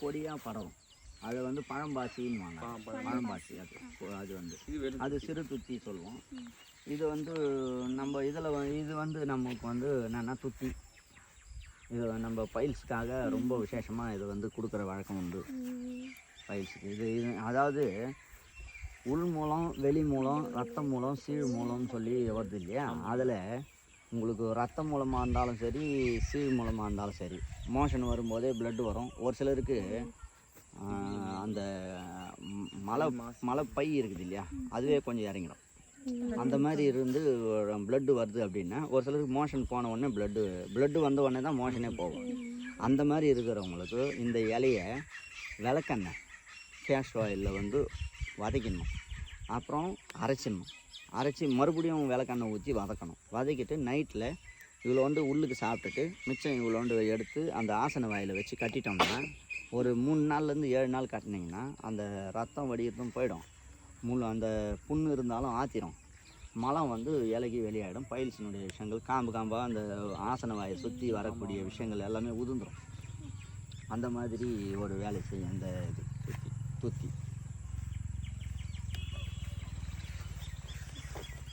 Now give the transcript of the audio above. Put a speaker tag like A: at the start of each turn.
A: கொடியாக பரவும். அதை வந்து பழம்பாசின்னு வாங்க. பழம்பாசி அது வந்து அது சிறு துத்தி சொல்லுவோம். இது வந்து நம்ம இதில் இது வந்து நமக்கு வந்து என்னென்னா துத்தி. இது நம்ம பைல்ஸுக்காக ரொம்ப விசேஷமாக இது வந்து கொடுக்குற வழக்கம் உண்டு பைல்ஸுக்கு. இது அதாவது உள் மூலம், வெளி மூலம், ரத்த மூலம், சீழ் மூலம்னு சொல்லி வருது இல்லையா? அதில் உங்களுக்கு ரத்த மூலமாக இருந்தாலும் சரி, சீழ் மூலமாக இருந்தாலும் சரி, மோஷன் வரும்போதே பிளட்டு வரும். ஒரு சிலருக்கு அந்த மலை இருக்குது இல்லையா, அதுவே கொஞ்சம் இறங்கிடும். அந்த மாதிரி இருந்து பிளட்டு வருது அப்படின்னா, ஒரு சிலருக்கு மோஷன் போன உடனே பிளட்டு வந்த உடனே தான் மோஷனே போகும். அந்த மாதிரி இருக்கிறவங்களுக்கு இந்த இலையை விளக்கெண்ணெய் கேஸ்ட்ர் ஆயிலில் வந்து வதக்கிடணும். அப்புறம் அரைச்சி மறுபடியும் விளக்கெண்ணெய் ஊற்றி வதக்கிட்டு நைட்டில் இவ்வளோ வந்து உள்ளுக்கு சாப்பிட்டுட்டு மிச்சம் இவ்வளோண்டு எடுத்து அந்த ஆசன வாயில் வச்சு கட்டிட்டோம்னா ஒரு 3 நாள்லேருந்து 7 நாள் கட்டினீங்கன்னா அந்த ரத்தம் வடிகிறதும் போயிடும். அந்த புண்ணு இருந்தாலும் ஆற்றிடும். மலம் வந்து இலகி வெளியாகிடும். பைல்ஸினுடைய விஷயங்கள் காம்பாக அந்த ஆசன வாயை சுற்றி வரக்கூடிய விஷயங்கள் எல்லாமே உதிர்ந்துடும். அந்த மாதிரி ஒரு வேலை செய்யும் அந்த இது துத்தி.